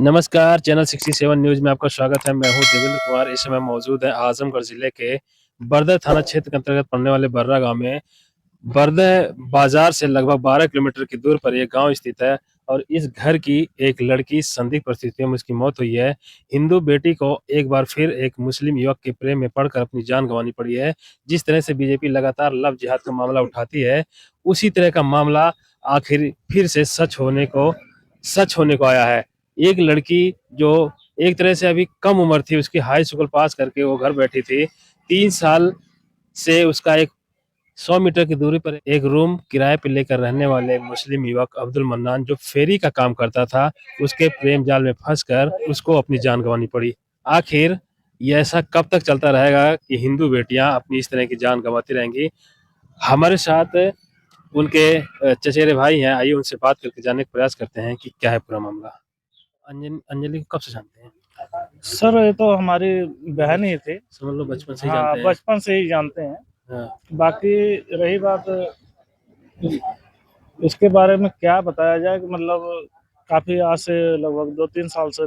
नमस्कार, channel 67 news में आपका स्वागत है। मैं हूं देवेंद्र कुमार। इस समय मौजूद है आजमगढ़ जिले के बरदह थाना क्षेत्र के अंतर्गत पड़ने वाले बर्रा गांव में। बरदह बाजार से लगभग 12 किलोमीटर की दूर पर यह गांव स्थित है और इस घर की एक लड़की संदिग्ध परिस्थितियों में उसकी मौत हुई है। हिंदू बेटी को एक बार फिर एक मुस्लिम युवक के प्रेम में पड़कर अपनी जान गंवानी पड़ी है। जिस तरह से बीजेपी लगातार लव जिहाद का मामला उठाती है, उसी तरह का मामला आखिर फिर से सच होने को आया है। एक लड़की जो एक तरह से अभी कम उम्र थी, उसकी हाई स्कूल पास करके वो घर बैठी थी। 3 साल से उसका एक 100 मीटर की दूरी पर एक रूम किराए पे लेकर रहने वाले मुस्लिम युवक अब्दुल मन्नान, जो फेरी का काम करता था, उसके प्रेम जाल में फंसकर उसको अपनी जान गंवानी पड़ी। आखिर ये ऐसा कब तक चलता रहेगा कि हिंदू बेटियां अपनी इस तरह की जान गंवाती रहेंगी? हमारे साथ उनके चचेरे भाई हैं। आइए उनसे बात करके जानने का प्रयास करते हैं कि क्या है पूरा मामला। अंजलि को कब से जानते हैं? सर ये तो हमारी बहन ही थी। समझ लो बचपन से ही हाँ, जानते हैं। बचपन से ही जानते हैं। हाँ, बाकी रही बात इसके बारे में क्या बताया जाए कि मतलब काफी आज से लगभग 2-3 साल से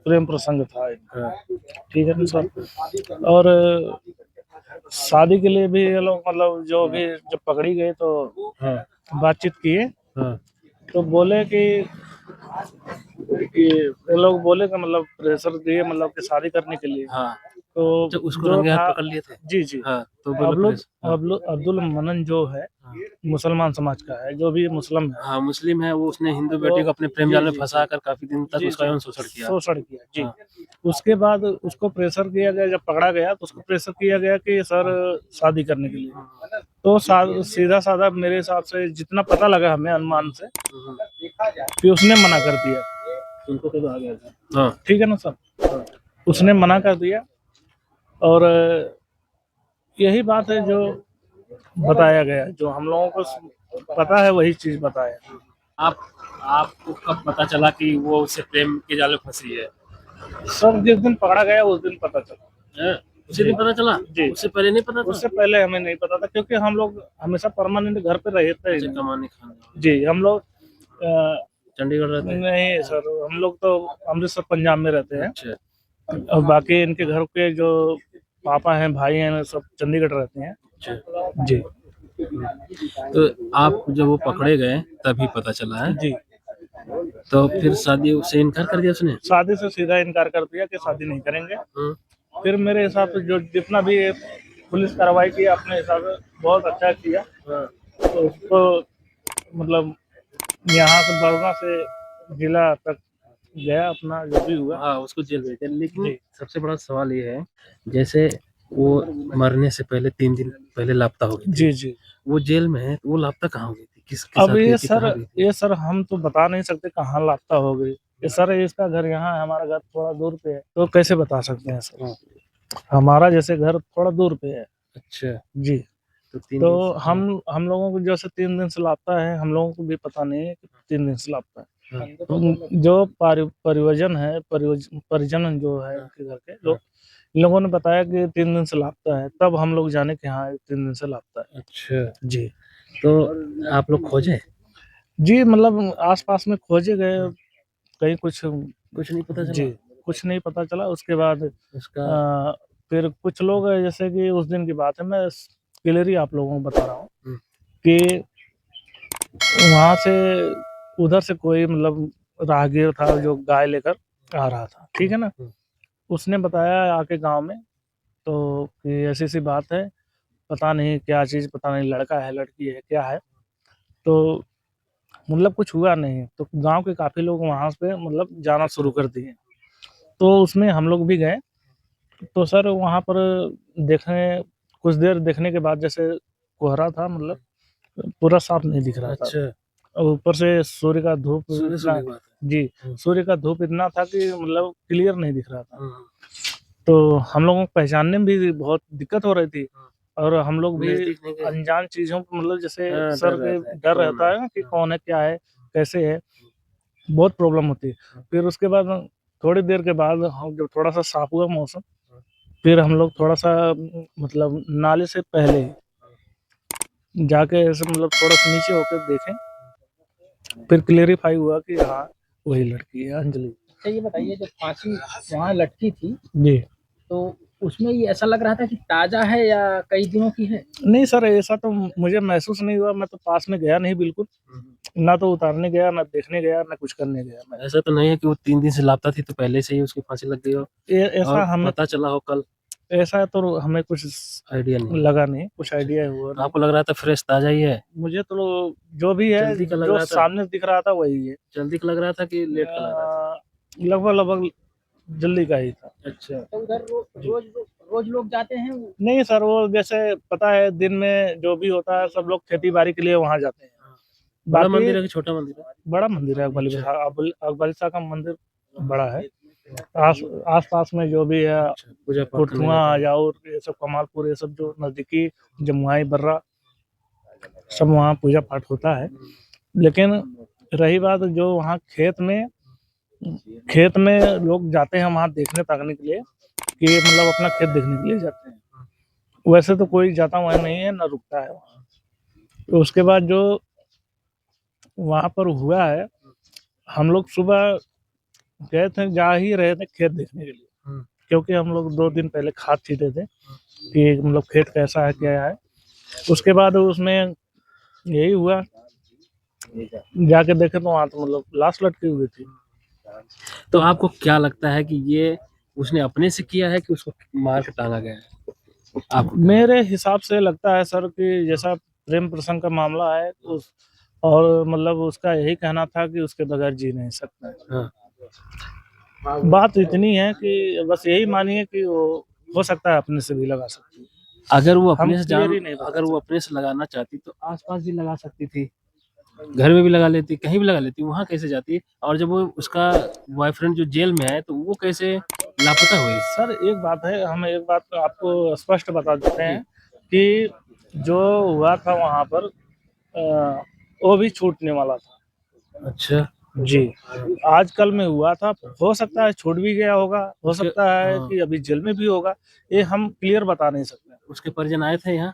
प्रेम प्रसंग था। हाँ, ठीक है ना सर। और शादी के लिए भी ये लोग मतलब जो भी जब पकड़ी गई तो हाँ, बातचीत किए हाँ, तो बोले कि ये लोग बोले कि मतलब प्रेशर दिए मतलब कि शादी करने के लिए। हाँ। तो तो उसको जो रंगे हाथ था पकड़ लिए थे? जी जी हाँ, तो बोलो प्लीज। हाँ, अब्दुल मनन जो है हाँ, मुसलमान समाज का है, जो भी मुस्लिम है। हाँ, मुस्लिम है वो। उसने हिंदू तो बेटी को अपने प्रेम जी जाल में जी फंसा कर काफी दिन तक जी उसका जी यौन शोषण किया। शोषण किया जी। हाँ, उसके बाद उसको प्रेशर किया गया, जब पकड़ा गया तो उसको प्रेशर किया गया कि सर शादी करने के लिए। तो सीधा साधा मेरे हिसाब से जितना पता लगा हमें अनुमान से कि उसने मना कर दिया। उनको कब आ गया था? हाँ, ठीक है ना सर। हाँ, उसने मना कर दिया और यही बात है जो बताया गया, जो हम लोगों को पता है वही चीज बताया। आप आपको कब पता चला कि वो उससे प्रेम के जाल में फंसी है? सर जिस दिन पकड़ा गया उस दिन पता चला। हैं? उसी दिन पता चला? जी, उससे पहले नहीं पता था? उससे पहले हमें नहीं पता था क्योंकि हम लोग हमेशा परमानेंट घर पे रहते ही अच्छा, नहीं। कमाने खाने जी, हम लोग चंडीगढ़ रहते हैं? नहीं सर, हम लोग तो अमृतसर पंजाब में रहते हैं। अच्छा, और बाकी इनके घर के जो पापा हैं, भाई हैं, सब चंडीगढ़ रहते हैं। अच्छा। जी तो आप जब वो पकड़े गए तभी पता चला है? जी। तो फिर शादी से इनकार कर दिया उसने? शादी से सीधा इनकार कर दिया कि शादी नहीं करेंगे। हाँ, फिर मेरे हिसाब से जो जितना भी पुलिस कार्रवाई की अपने हिसाब से बहुत अच्छा किया। हाँ, तो उसको मतलब यहाँ से बरना से जिला तक गया, अपना जो भी हुआ। हाँ, उसको जेल भेज दिया। लेकिन जी सबसे बड़ा सवाल ये है, जैसे वो मरने से पहले 3 दिन पहले लापता हो गई थी। जी जी। वो जेल में है, तो वो लापता कहाँ हो गई थी? किसके अब साथ गई थी? कहाँ गई थी? ये सर हम तो बता नहीं सकते कहाँ लापता हो गई। ये सर इसका घर यहाँ है, हमारा घर थोड़ा दूर पे है, तो कैसे बता सकते हैं सर। हाँ, हमारा जैसे घर थोड़ा दूर पे है। अच्छा। जी। तो 3 तो दिन से हम लोगों को जैसे 3 दिन से लापता है, हम लोगों को भी पता नहीं है कि 3 दिन से लापता है। हाँ, तो जो परिवजन है, परिजन जो है हाँ, इनके घर के हाँ, लोग, इन लोगों ने बताया कि 3 दिन से लापता है, तब हम लोग जाने कि हाँ 3 दिन से लापता है। अच्छा। जी तो आप लोग खोजे? जी, मतलब आसपास में खोजे गए, हाँ, कहीं कुछ कुछ नहीं पता जी चला? कुछ नहीं पता चला। उसके बाद उसका फिर कुछ लोग जैसे कि उस दिन की बात है, मैं क्लियर ही आप लोगों को बता रहा हूँ हुँ, कि वहां से उधर से कोई मतलब राहगीर था जो गाय लेकर आ रहा था। ठीक हुँ, है ना। हुँ, उसने बताया आके गांव में तो कि ऐसी सी बात है, पता नहीं क्या चीज़, पता नहीं लड़का है लड़की है क्या है। तो मतलब कुछ हुआ नहीं, तो गांव के काफी लोग वहां पे मतलब जाना शुरू कर दिए। तो उसमें हम लोग भी गए। तो सर वहां पर देखने, कुछ देर देखने के बाद जैसे कोहरा था, मतलब पूरा साफ नहीं दिख रहा था। अच्छा, और ऊपर से सूर्य का धूप सुबह-सुबह इतना, की बात जी, है। हुँ, सूर्य का धूप इतना था कि मतलब क्लियर नहीं दिख रहा था। हुँ, हुँ, तो हम लोगों को पहचानने में भी बहुत दिक्कत हो रही थी। हुँ, और हम लोग भी नज़दीक नहीं गए? अनजान चीज़ों को मतलब जैसे हाँ, सर डर के रहता है कि डर कौन रहता है? है ना कि हाँ, कौन है, क्या है, कैसे है, बहुत प्रॉब्लम होती है। हाँ, फिर उसके बाद थोड़ी देर के बाद हम जब थोड़ा सा साफ हुआ मौसम, हाँ, फिर हम लोग थोड़ा सा मतलब नाले से पहले हाँ, जाके ऐसे मतलब थोड़ा सा नीचे होकर देखें। फिर क्लेरिफाई हुआ कि हाँ वही लड़की है अंजलि। अच्छा ये बताइए, जब फांसी वहाँ लटकी थी जी। तो उसमें ये ऐसा लग रहा था कि ताजा है या कई दिनों की है? नहीं सर, ऐसा तो मुझे महसूस नहीं हुआ, मैं तो पास में गया नहीं बिल्कुल, ना तो उतारने गया, ना देखने गया, ना कुछ करने गया मैं। ऐसा तो नहीं है कि वो 3 दिन से लापता थी तो पहले से ही उसकी फांसी लग गई हो ऐसा और हमें पता चला हो कल? ऐसा तो हमें कुछ आइडिया नहीं। लगा नहीं, कुछ आइडिया हुआ तो आपको लग रहा था फ्रेश ताजा ही है? मुझे तो जो भी है, जल्दी का लग जो रहा था? सामने दिख रहा था वही है। जल्दी का लग रहा था कि लेट का लग रहा था? लगभग लगभग जल्दी का ही था। अच्छा। तो उधर रोज लोग जाते हैं? नहीं सर, वो जैसे पता है दिन में जो भी होता है सब लोग खेती बाड़ी के लिए वहाँ जाते हैं। बड़ा बाकी मंदिर है कि छोटा मंदिर है? बड़ा मंदिर है, अकबरी शाह का मंदिर बड़ा है। आस पास में जो भी है, अच्छा, पूजा पाठ करने कुर्थुआ, जाते हैं। अजाउर, ये सब कमालपुर, ये सब जो नजदीकी जमुआई बर्रा, सब वहाँ पूजा पाठ होता है। लेकिन रही बात जो वहाँ खेत में लोग जाते हैं वहाँ देखने ताकने के लिए, कि मतलब अपना खेत देखने के लिए जाते हैं, वैसे तो कोई जाता वहाँ नहीं है, ना रुकता है वहाँ। तो उसके बाद जो वहाँ पर हुआ है, हम लोग सुबह गए थे, जा ही रहे थे खेत देखने के लिए, क्योंकि हम लोग 2 दिन पहले खाद छींटे थे कि मतलब खेत कैसा है क्या है। उसके बाद उसमें यही हुआ, जाके देखे तो वहाँ तो मतलब लाश लटकी हुई थी। तो आपको क्या लगता है कि ये उसने अपने से किया है कि उसको मार के टांगा गया है? आप मेरे हिसाब से लगता है सर कि जैसा प्रेम प्रसंग का मामला है, उस और मतलब उसका यही कहना था कि उसके बगैर जी नहीं सकता। हाँ। बात इतनी है कि बस यही मानिए कि वो हो सकता है अपने से भी लगा सकती है। अगर वो हम अपने से क्लियर ही नहीं बता अगर वो अपने से लगाना चाहती तो आसपास भी लगा सकती थी, घर में भी लगा लेती, कहीं भी लगा लेती, वहां कैसे जाती? और जब वो उसका बॉयफ्रेंड जो जेल में है तो वो कैसे लापता हुई? सर एक बात है, हम एक बात आपको स्पष्ट बता देते हैं कि जो हुआ था वहाँ पर वो भी छूटने वाला था। अच्छा। जी, आजकल में हुआ था, हो सकता है छूट भी गया होगा, हो उसके सकता है हाँ, कि अभी जेल में भी होगा, ये हम क्लियर बता नहीं सकते। उसके परिजन आए थे यहाँ?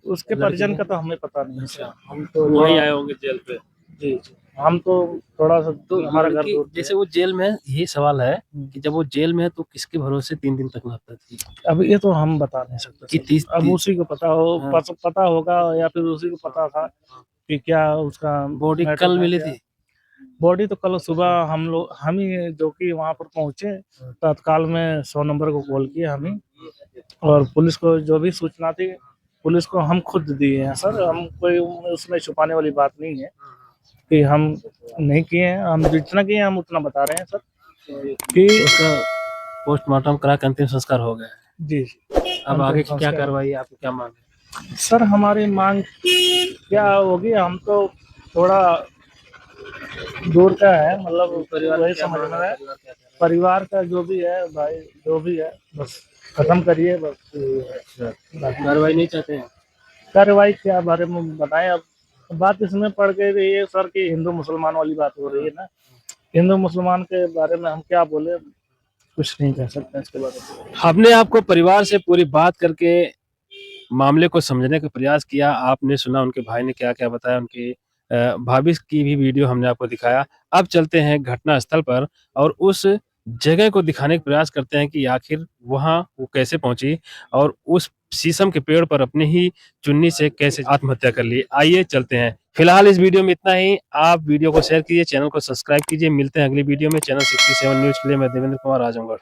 उसके लड़के परिजन के? का तो हमें पता नहीं है अच्छा, सर, हम तो वही आए होंगे जेल पे। जी जी, हम तो थोड़ा सा तो हमारा घर लड़की दूर पे जैसे है। वो जेल में है, यही सवाल है कि जब वो जेल में है तो किसके भरोसे 3 दिन तक लापता थी? अब ये तो हम बता नहीं सकते कि सर, अब उसी को पता हाँ। पता होगा, या फिर उसी को पता था कि क्या उसका बॉडी मैटर कल था मिली क्या। थी? बॉडी तो कल सुबह हम ही जो कि वहाँ पर पहुंचे, तत्काल में 100 नंबर को कॉल किया हम ही, और पुलिस को जो भी सूचना थी पुलिस को हम खुद दिए हैं सर। हम कोई उसमें छुपाने वाली बात नहीं है कि हम नहीं किए हैं, हम जितना किए हैं हम उतना बता रहे हैं सर कि उसका पोस्टमार्टम करा के अंतिम संस्कार हो गया है। जी अब आगे की क्या संस्कार। कार्रवाई है, आपकी क्या मांग है? सर हमारी मांग क्या होगी, हम तो थोड़ा दूर का है, मतलब परिवार वही की क्या समझ मांग में है? है, परिवार क्या कह रहा परिवार का जो भी है भाई, जो भी है बस खत्म करिए बस। है? अच्छा, कार्रवाई नहीं चाहते हैं? कार्रवाई क्या बारे में बताएं अब, बात इसमें पड़ गई ये सर कि हिंदू मुसलमान वाली बात हो रही है ना, हिंदू मुसलमान के बारे में हम क्या बोले, कुछ नहीं कह सकते इसके बारे में। हमने आपको परिवार से पूरी बात करके मामले को समझने का प्रयास किया। आपने सुना उनके भाई ने क्या-क्या बताया, उनकी भाभी की भी वीडियो हमने आपको दिखाया। अब चलते हैं घटना स्थल पर और उस जगह को दिखाने का प्रयास करते हैं कि आखिर वहाँ वो कैसे पहुंची और उस शीशम के पेड़ पर अपनी ही चुन्नी से कैसे आत्महत्या कर ली। आइए चलते हैं। फिलहाल इस वीडियो में इतना ही। आप वीडियो को शेयर कीजिए, चैनल को सब्सक्राइब कीजिए। मिलते हैं अगली वीडियो में। चैनल 67 न्यूज़ के लिए मैं देवेंद्र कुमार आजमगढ़।